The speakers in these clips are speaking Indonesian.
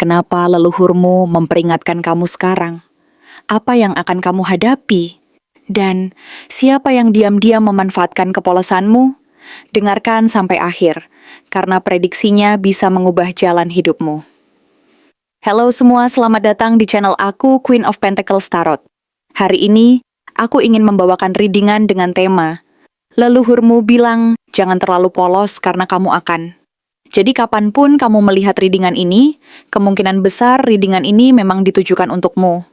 Kenapa leluhurmu memperingatkan kamu sekarang? Apa yang akan kamu hadapi? Dan siapa yang diam-diam memanfaatkan kepolosanmu? Dengarkan sampai akhir, karena prediksinya bisa mengubah jalan hidupmu. Halo semua, selamat datang di channel aku, Queen of Pentacles Tarot. Hari ini, aku ingin membawakan readingan dengan tema leluhurmu bilang, jangan terlalu polos karena kamu akan. Jadi kapanpun kamu melihat readingan ini, kemungkinan besar readingan ini memang ditujukan untukmu.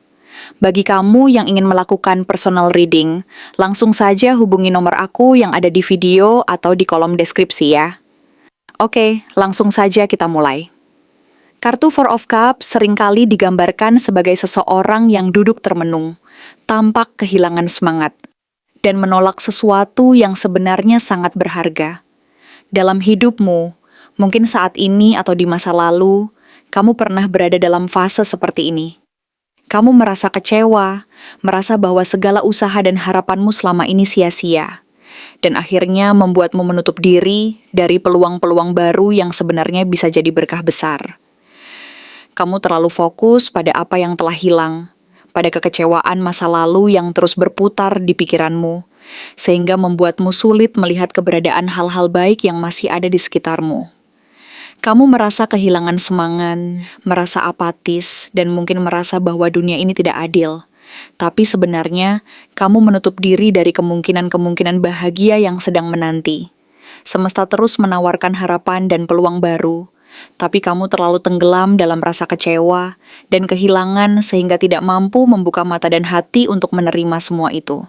Bagi kamu yang ingin melakukan personal reading, langsung saja hubungi nomor aku yang ada di video atau di kolom deskripsi ya. Oke, langsung saja kita mulai. Kartu Four of Cups seringkali digambarkan sebagai seseorang yang duduk termenung, tampak kehilangan semangat, dan menolak sesuatu yang sebenarnya sangat berharga. Dalam hidupmu, mungkin saat ini atau di masa lalu, kamu pernah berada dalam fase seperti ini. Kamu merasa kecewa, merasa bahwa segala usaha dan harapanmu selama ini sia-sia, dan akhirnya membuatmu menutup diri dari peluang-peluang baru yang sebenarnya bisa jadi berkah besar. Kamu terlalu fokus pada apa yang telah hilang, pada kekecewaan masa lalu yang terus berputar di pikiranmu, sehingga membuatmu sulit melihat keberadaan hal-hal baik yang masih ada di sekitarmu. Kamu merasa kehilangan semangat, merasa apatis, dan mungkin merasa bahwa dunia ini tidak adil. Tapi sebenarnya, kamu menutup diri dari kemungkinan-kemungkinan bahagia yang sedang menanti. Semesta terus menawarkan harapan dan peluang baru, tapi kamu terlalu tenggelam dalam rasa kecewa dan kehilangan sehingga tidak mampu membuka mata dan hati untuk menerima semua itu.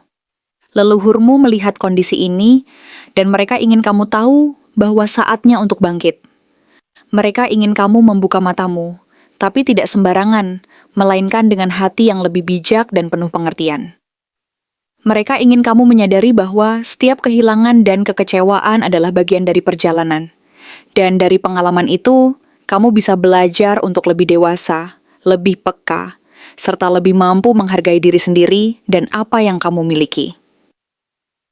Leluhurmu melihat kondisi ini, dan mereka ingin kamu tahu bahwa saatnya untuk bangkit. Mereka ingin kamu membuka matamu, tapi tidak sembarangan, melainkan dengan hati yang lebih bijak dan penuh pengertian. Mereka ingin kamu menyadari bahwa setiap kehilangan dan kekecewaan adalah bagian dari perjalanan. Dan dari pengalaman itu, kamu bisa belajar untuk lebih dewasa, lebih peka, serta lebih mampu menghargai diri sendiri dan apa yang kamu miliki.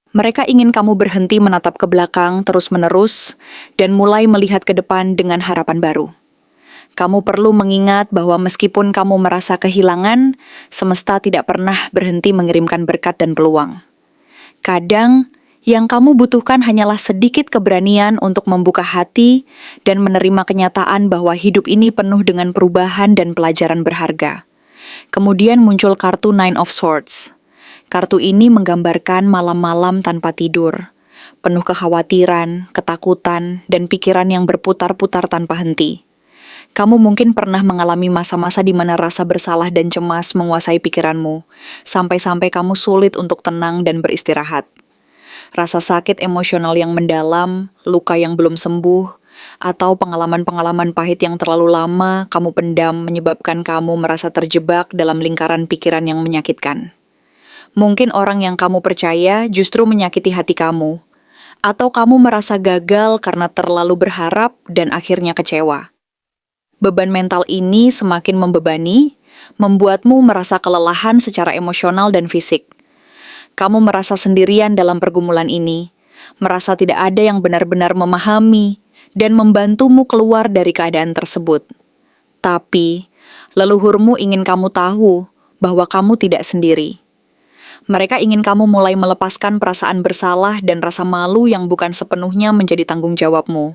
Mereka ingin kamu berhenti menatap ke belakang terus-menerus dan mulai melihat ke depan dengan harapan baru. Kamu perlu mengingat bahwa meskipun kamu merasa kehilangan, semesta tidak pernah berhenti mengirimkan berkat dan peluang. Kadang, yang kamu butuhkan hanyalah sedikit keberanian untuk membuka hati dan menerima kenyataan bahwa hidup ini penuh dengan perubahan dan pelajaran berharga. Kemudian muncul kartu Nine of Swords. Kartu ini menggambarkan malam-malam tanpa tidur, penuh kekhawatiran, ketakutan, dan pikiran yang berputar-putar tanpa henti. Kamu mungkin pernah mengalami masa-masa di mana rasa bersalah dan cemas menguasai pikiranmu, sampai-sampai kamu sulit untuk tenang dan beristirahat. Rasa sakit emosional yang mendalam, luka yang belum sembuh, atau pengalaman-pengalaman pahit yang terlalu lama kamu pendam menyebabkan kamu merasa terjebak dalam lingkaran pikiran yang menyakitkan. Mungkin orang yang kamu percaya justru menyakiti hati kamu, atau kamu merasa gagal karena terlalu berharap dan akhirnya kecewa. Beban mental ini semakin membebani, membuatmu merasa kelelahan secara emosional dan fisik. Kamu merasa sendirian dalam pergumulan ini, merasa tidak ada yang benar-benar memahami dan membantumu keluar dari keadaan tersebut. Tapi, leluhurmu ingin kamu tahu bahwa kamu tidak sendiri. Mereka ingin kamu mulai melepaskan perasaan bersalah dan rasa malu yang bukan sepenuhnya menjadi tanggung jawabmu.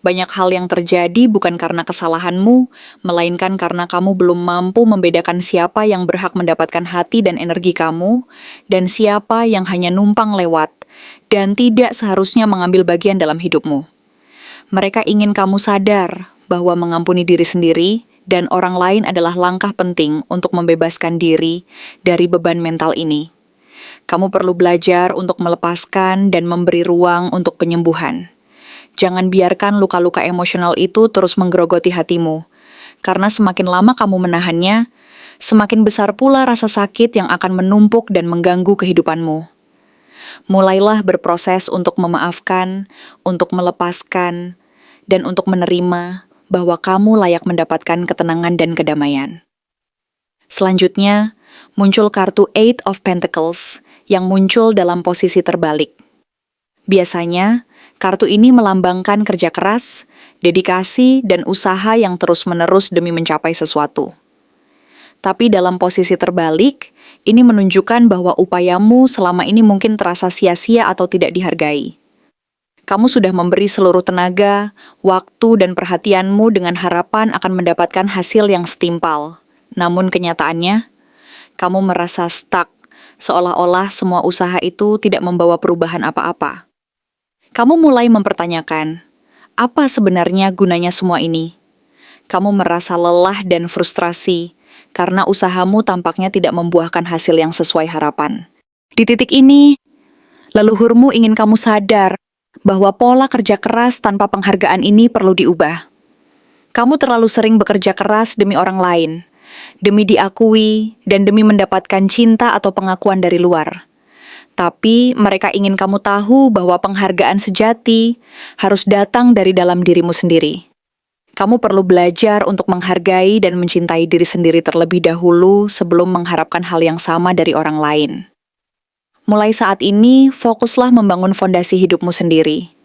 Banyak hal yang terjadi bukan karena kesalahanmu, melainkan karena kamu belum mampu membedakan siapa yang berhak mendapatkan hati dan energi kamu, dan siapa yang hanya numpang lewat, dan tidak seharusnya mengambil bagian dalam hidupmu. Mereka ingin kamu sadar bahwa mengampuni diri sendiri dan orang lain adalah langkah penting untuk membebaskan diri dari beban mental ini. Kamu perlu belajar untuk melepaskan dan memberi ruang untuk penyembuhan. Jangan biarkan luka-luka emosional itu terus menggerogoti hatimu, karena semakin lama kamu menahannya, semakin besar pula rasa sakit yang akan menumpuk dan mengganggu kehidupanmu. Mulailah berproses untuk memaafkan, untuk melepaskan, dan untuk menerima bahwa kamu layak mendapatkan ketenangan dan kedamaian. Selanjutnya, muncul kartu Eight of Pentacles yang muncul dalam posisi terbalik. Biasanya, Kartu ini melambangkan kerja keras, dedikasi, dan usaha yang terus-menerus demi mencapai sesuatu. Tapi dalam posisi terbalik, ini menunjukkan bahwa upayamu selama ini mungkin terasa sia-sia atau tidak dihargai. Kamu sudah memberi seluruh tenaga, waktu, dan perhatianmu dengan harapan akan mendapatkan hasil yang setimpal. Namun kenyataannya, kamu merasa stuck, seolah-olah semua usaha itu tidak membawa perubahan apa-apa. Kamu mulai mempertanyakan, apa sebenarnya gunanya semua ini? Kamu merasa lelah dan frustrasi, karena usahamu tampaknya tidak membuahkan hasil yang sesuai harapan. Di titik ini, leluhurmu ingin kamu sadar bahwa pola kerja keras tanpa penghargaan ini perlu diubah. Kamu terlalu sering bekerja keras demi orang lain, demi diakui, dan demi mendapatkan cinta atau pengakuan dari luar. Tapi mereka ingin kamu tahu bahwa penghargaan sejati harus datang dari dalam dirimu sendiri. Kamu perlu belajar untuk menghargai dan mencintai diri sendiri terlebih dahulu sebelum mengharapkan hal yang sama dari orang lain. Mulai saat ini, fokuslah membangun fondasi hidupmu sendiri.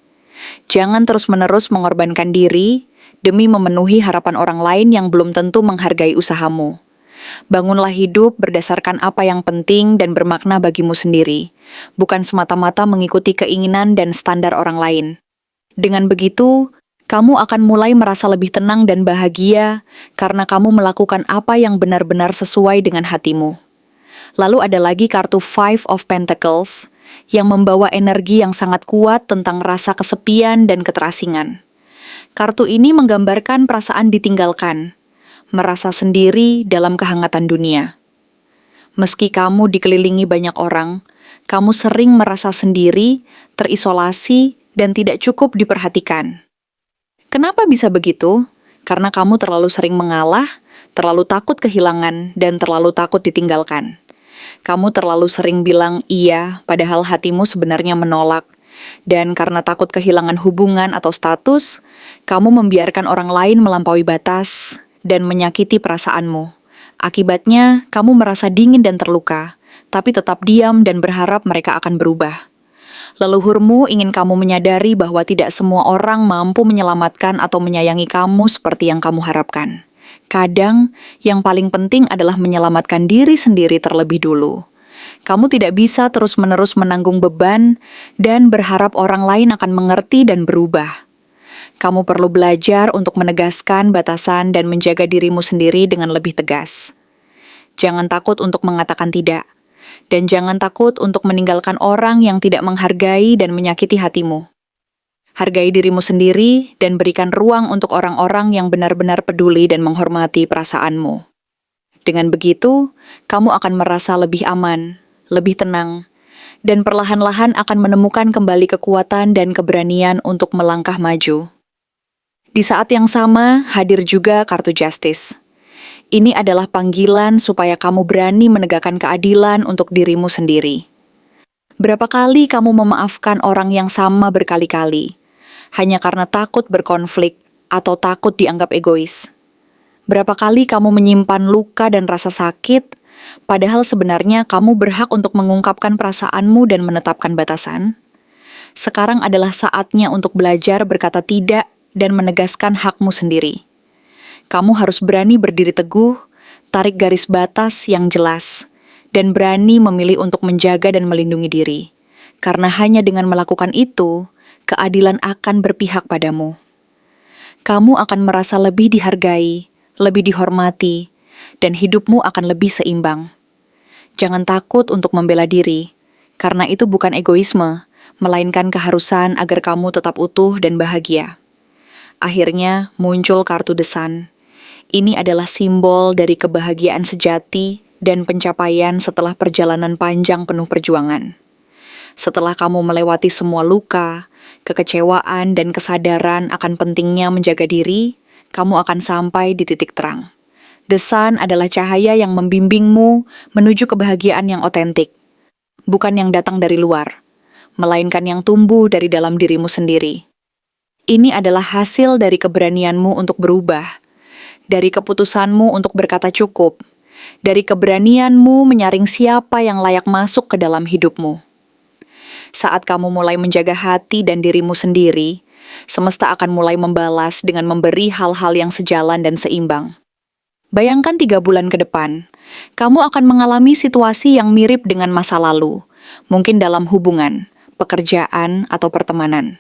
Jangan terus-menerus mengorbankan diri demi memenuhi harapan orang lain yang belum tentu menghargai usahamu. Bangunlah hidup berdasarkan apa yang penting dan bermakna bagimu sendiri, bukan semata-mata mengikuti keinginan dan standar orang lain. Dengan begitu, kamu akan mulai merasa lebih tenang dan bahagia karena kamu melakukan apa yang benar-benar sesuai dengan hatimu. Lalu ada lagi kartu Five of Pentacles yang membawa energi yang sangat kuat tentang rasa kesepian dan keterasingan. Kartu ini menggambarkan perasaan ditinggalkan, merasa sendiri dalam kehangatan dunia. Meski kamu dikelilingi banyak orang, kamu sering merasa sendiri, terisolasi, dan tidak cukup diperhatikan. Kenapa bisa begitu? Karena kamu terlalu sering mengalah, terlalu takut kehilangan, dan terlalu takut ditinggalkan. Kamu terlalu sering bilang iya, padahal hatimu sebenarnya menolak. Dan karena takut kehilangan hubungan atau status, kamu membiarkan orang lain melampaui batas dan menyakiti perasaanmu. Akibatnya, kamu merasa dingin dan terluka, tapi tetap diam dan berharap mereka akan berubah. Leluhurmu ingin kamu menyadari bahwa tidak semua orang mampu menyelamatkan atau menyayangi kamu seperti yang kamu harapkan. Kadang, yang paling penting adalah menyelamatkan diri sendiri terlebih dulu. Kamu tidak bisa terus-menerus menanggung beban dan berharap orang lain akan mengerti dan berubah. Kamu perlu belajar untuk menegaskan batasan dan menjaga dirimu sendiri dengan lebih tegas. Jangan takut untuk mengatakan tidak. Dan jangan takut untuk meninggalkan orang yang tidak menghargai dan menyakiti hatimu. Hargai dirimu sendiri dan berikan ruang untuk orang-orang yang benar-benar peduli dan menghormati perasaanmu. Dengan begitu, kamu akan merasa lebih aman, lebih tenang, dan perlahan-lahan akan menemukan kembali kekuatan dan keberanian untuk melangkah maju. Di saat yang sama, hadir juga kartu Justice. Ini adalah panggilan supaya kamu berani menegakkan keadilan untuk dirimu sendiri. Berapa kali kamu memaafkan orang yang sama berkali-kali, hanya karena takut berkonflik atau takut dianggap egois? Berapa kali kamu menyimpan luka dan rasa sakit, padahal sebenarnya kamu berhak untuk mengungkapkan perasaanmu dan menetapkan batasan? Sekarang adalah saatnya untuk belajar berkata tidak dan menegaskan hakmu sendiri. Kamu harus berani berdiri teguh, tarik garis batas yang jelas, dan berani memilih untuk menjaga dan melindungi diri. Karena hanya dengan melakukan itu, keadilan akan berpihak padamu. Kamu akan merasa lebih dihargai, lebih dihormati, dan hidupmu akan lebih seimbang. Jangan takut untuk membela diri, karena itu bukan egoisme, melainkan keharusan agar kamu tetap utuh dan bahagia. Akhirnya muncul kartu The Sun. Ini adalah simbol dari kebahagiaan sejati dan pencapaian setelah perjalanan panjang penuh perjuangan. Setelah kamu melewati semua luka, kekecewaan, dan kesadaran akan pentingnya menjaga diri, kamu akan sampai di titik terang. The Sun adalah cahaya yang membimbingmu menuju kebahagiaan yang otentik, bukan yang datang dari luar, melainkan yang tumbuh dari dalam dirimu sendiri. Ini adalah hasil dari keberanianmu untuk berubah, dari keputusanmu untuk berkata cukup, dari keberanianmu menyaring siapa yang layak masuk ke dalam hidupmu. Saat kamu mulai menjaga hati dan dirimu sendiri, semesta akan mulai membalas dengan memberi hal-hal yang sejalan dan seimbang. Bayangkan 3 bulan ke depan, kamu akan mengalami situasi yang mirip dengan masa lalu, mungkin dalam hubungan, pekerjaan, atau pertemanan.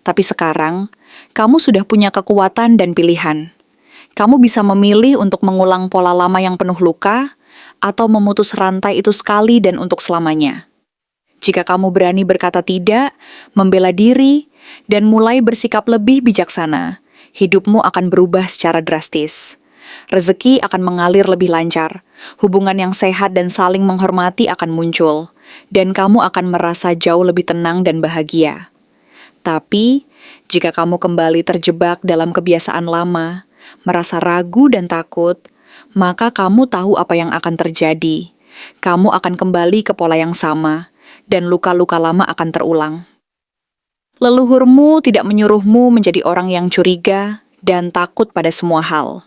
Tapi sekarang, kamu sudah punya kekuatan dan pilihan. Kamu bisa memilih untuk mengulang pola lama yang penuh luka, atau memutus rantai itu sekali dan untuk selamanya. Jika kamu berani berkata tidak, membela diri, dan mulai bersikap lebih bijaksana, hidupmu akan berubah secara drastis. Rezeki akan mengalir lebih lancar, hubungan yang sehat dan saling menghormati akan muncul, dan kamu akan merasa jauh lebih tenang dan bahagia. Tapi, jika kamu kembali terjebak dalam kebiasaan lama, merasa ragu dan takut, maka kamu tahu apa yang akan terjadi. Kamu akan kembali ke pola yang sama, dan luka-luka lama akan terulang. Leluhurmu tidak menyuruhmu menjadi orang yang curiga dan takut pada semua hal.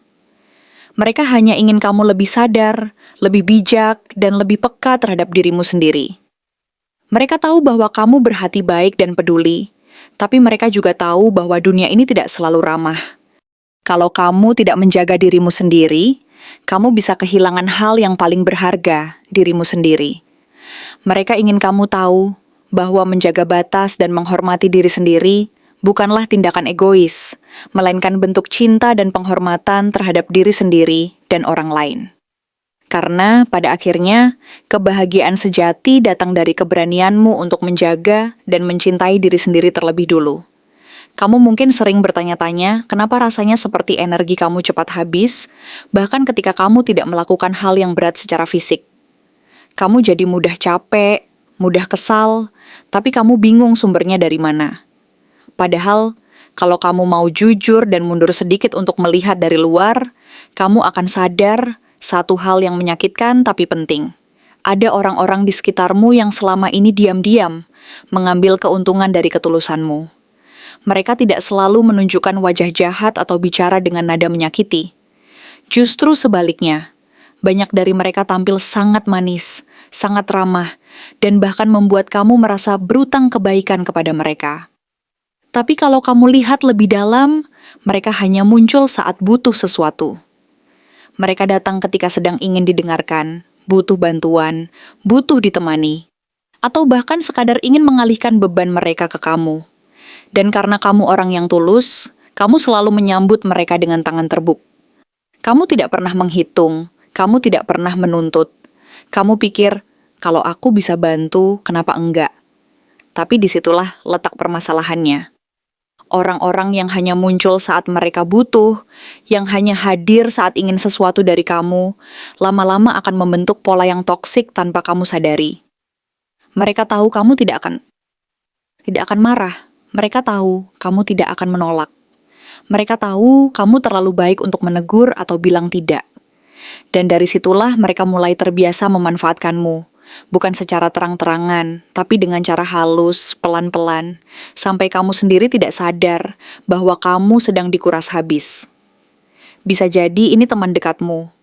Mereka hanya ingin kamu lebih sadar, lebih bijak, dan lebih peka terhadap dirimu sendiri. Mereka tahu bahwa kamu berhati baik dan peduli, tapi mereka juga tahu bahwa dunia ini tidak selalu ramah. Kalau kamu tidak menjaga dirimu sendiri, kamu bisa kehilangan hal yang paling berharga, dirimu sendiri. Mereka ingin kamu tahu bahwa menjaga batas dan menghormati diri sendiri bukanlah tindakan egois, melainkan bentuk cinta dan penghormatan terhadap diri sendiri dan orang lain. Karena pada akhirnya, kebahagiaan sejati datang dari keberanianmu untuk menjaga dan mencintai diri sendiri terlebih dulu. Kamu mungkin sering bertanya-tanya kenapa rasanya seperti energi kamu cepat habis, bahkan ketika kamu tidak melakukan hal yang berat secara fisik. Kamu jadi mudah capek, mudah kesal, tapi kamu bingung sumbernya dari mana. Padahal, kalau kamu mau jujur dan mundur sedikit untuk melihat dari luar, kamu akan sadar satu hal yang menyakitkan tapi penting. Ada orang-orang di sekitarmu yang selama ini diam-diam mengambil keuntungan dari ketulusanmu. Mereka tidak selalu menunjukkan wajah jahat atau bicara dengan nada menyakiti. Justru sebaliknya, banyak dari mereka tampil sangat manis, sangat ramah, dan bahkan membuat kamu merasa berutang kebaikan kepada mereka. Tapi kalau kamu lihat lebih dalam, mereka hanya muncul saat butuh sesuatu. Mereka datang ketika sedang ingin didengarkan, butuh bantuan, butuh ditemani, atau bahkan sekadar ingin mengalihkan beban mereka ke kamu. Dan karena kamu orang yang tulus, kamu selalu menyambut mereka dengan tangan terbuka. Kamu tidak pernah menghitung, kamu tidak pernah menuntut. Kamu pikir, kalau aku bisa bantu, kenapa enggak? Tapi disitulah letak permasalahannya. Orang-orang yang hanya muncul saat mereka butuh, yang hanya hadir saat ingin sesuatu dari kamu, lama-lama akan membentuk pola yang toksik tanpa kamu sadari. Mereka tahu kamu tidak akan marah. Mereka tahu kamu tidak akan menolak. Mereka tahu kamu terlalu baik untuk menegur atau bilang tidak. Dan dari situlah mereka mulai terbiasa memanfaatkanmu. Bukan secara terang-terangan, tapi dengan cara halus, pelan-pelan, sampai kamu sendiri tidak sadar bahwa kamu sedang dikuras habis. Bisa jadi ini teman dekatmu,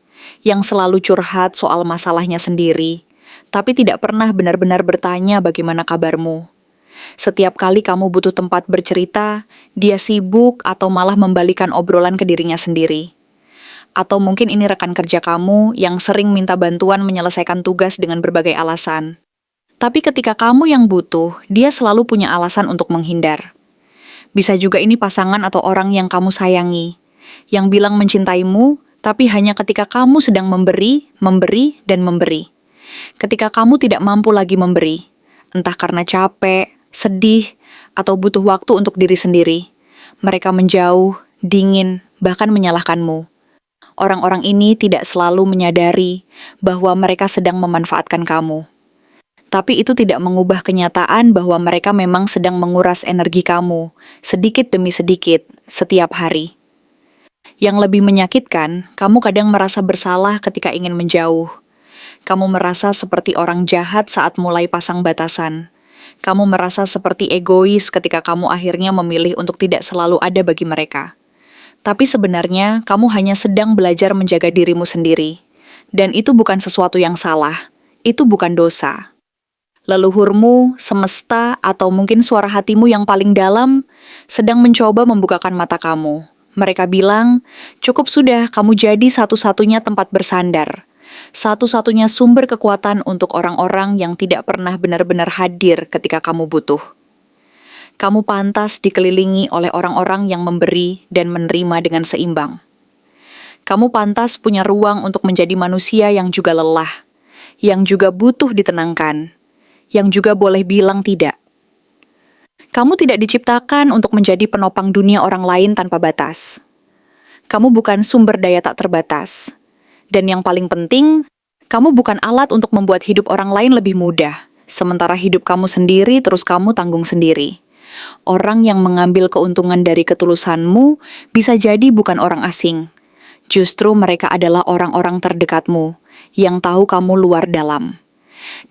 yang selalu curhat soal masalahnya sendiri, tapi tidak pernah benar-benar bertanya bagaimana kabarmu. Setiap kali kamu butuh tempat bercerita, dia sibuk atau malah membalikan obrolan ke dirinya sendiri. Atau mungkin ini rekan kerja kamu yang sering minta bantuan menyelesaikan tugas dengan berbagai alasan. Tapi ketika kamu yang butuh, dia selalu punya alasan untuk menghindar. Bisa juga ini pasangan atau orang yang kamu sayangi, yang bilang mencintaimu, tapi hanya ketika kamu sedang memberi, dan memberi. Ketika kamu tidak mampu lagi memberi, entah karena capek, sedih, atau butuh waktu untuk diri sendiri, mereka menjauh, dingin, bahkan menyalahkanmu. Orang-orang ini tidak selalu menyadari bahwa mereka sedang memanfaatkan kamu. Tapi itu tidak mengubah kenyataan bahwa mereka memang sedang menguras energi kamu, sedikit demi sedikit, setiap hari. Yang lebih menyakitkan, kamu kadang merasa bersalah ketika ingin menjauh. Kamu merasa seperti orang jahat saat mulai pasang batasan. Kamu merasa seperti egois ketika kamu akhirnya memilih untuk tidak selalu ada bagi mereka. Tapi sebenarnya, kamu hanya sedang belajar menjaga dirimu sendiri. Dan itu bukan sesuatu yang salah. Itu bukan dosa. Leluhurmu, semesta, atau mungkin suara hatimu yang paling dalam sedang mencoba membukakan mata kamu. Mereka bilang, cukup sudah kamu jadi satu-satunya tempat bersandar. Satu-satunya sumber kekuatan untuk orang-orang yang tidak pernah benar-benar hadir ketika kamu butuh. Kamu pantas dikelilingi oleh orang-orang yang memberi dan menerima dengan seimbang. Kamu pantas punya ruang untuk menjadi manusia yang juga lelah, yang juga butuh ditenangkan, yang juga boleh bilang tidak. Kamu tidak diciptakan untuk menjadi penopang dunia orang lain tanpa batas. Kamu bukan sumber daya tak terbatas. Dan yang paling penting, kamu bukan alat untuk membuat hidup orang lain lebih mudah, sementara hidup kamu sendiri terus kamu tanggung sendiri. Orang yang mengambil keuntungan dari ketulusanmu bisa jadi bukan orang asing. Justru mereka adalah orang-orang terdekatmu, yang tahu kamu luar dalam.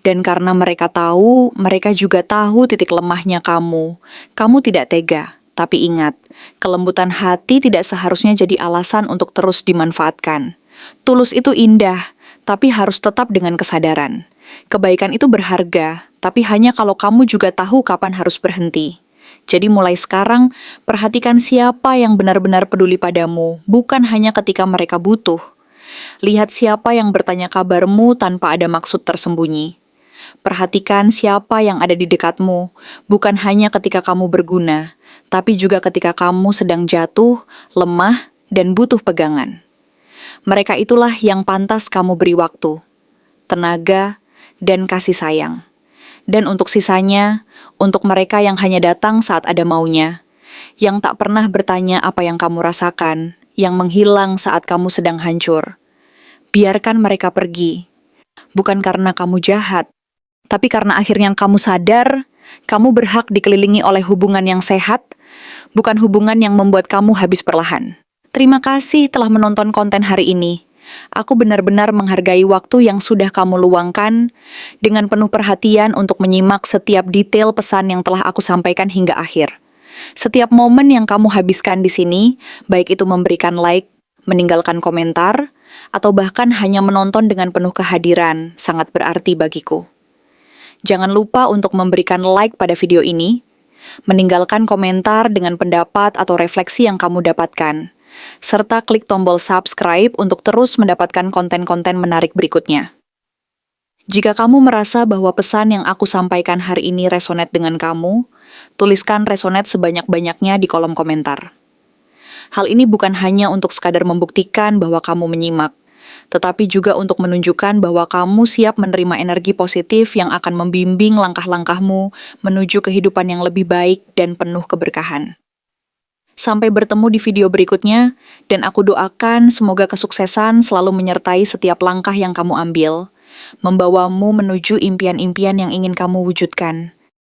Dan karena mereka tahu, mereka juga tahu titik lemahnya kamu. Kamu tidak tega, tapi ingat, kelembutan hati tidak seharusnya jadi alasan untuk terus dimanfaatkan. Tulus itu indah, tapi harus tetap dengan kesadaran. Kebaikan itu berharga, tapi hanya kalau kamu juga tahu kapan harus berhenti. Jadi mulai sekarang, perhatikan siapa yang benar-benar peduli padamu, bukan hanya ketika mereka butuh. Lihat siapa yang bertanya kabarmu tanpa ada maksud tersembunyi. Perhatikan siapa yang ada di dekatmu, bukan hanya ketika kamu berguna, tapi juga ketika kamu sedang jatuh, lemah, dan butuh pegangan. Mereka itulah yang pantas kamu beri waktu, tenaga, dan kasih sayang. Dan untuk sisanya, untuk mereka yang hanya datang saat ada maunya, yang tak pernah bertanya apa yang kamu rasakan, yang menghilang saat kamu sedang hancur. Biarkan mereka pergi, bukan karena kamu jahat, tapi karena akhirnya kamu sadar, kamu berhak dikelilingi oleh hubungan yang sehat, bukan hubungan yang membuat kamu habis perlahan. Terima kasih telah menonton konten hari ini. Aku benar-benar menghargai waktu yang sudah kamu luangkan dengan penuh perhatian untuk menyimak setiap detail pesan yang telah aku sampaikan hingga akhir. Setiap momen yang kamu habiskan di sini, baik itu memberikan like, meninggalkan komentar, atau bahkan hanya menonton dengan penuh kehadiran, sangat berarti bagiku. Jangan lupa untuk memberikan like pada video ini, meninggalkan komentar dengan pendapat atau refleksi yang kamu dapatkan, serta klik tombol subscribe untuk terus mendapatkan konten-konten menarik berikutnya. Jika kamu merasa bahwa pesan yang aku sampaikan hari ini resonate dengan kamu, tuliskan resonate sebanyak-banyaknya di kolom komentar. Hal ini bukan hanya untuk sekadar membuktikan bahwa kamu menyimak, tetapi juga untuk menunjukkan bahwa kamu siap menerima energi positif yang akan membimbing langkah-langkahmu menuju kehidupan yang lebih baik dan penuh keberkahan. Sampai bertemu di video berikutnya, dan aku doakan semoga kesuksesan selalu menyertai setiap langkah yang kamu ambil, membawamu menuju impian-impian yang ingin kamu wujudkan.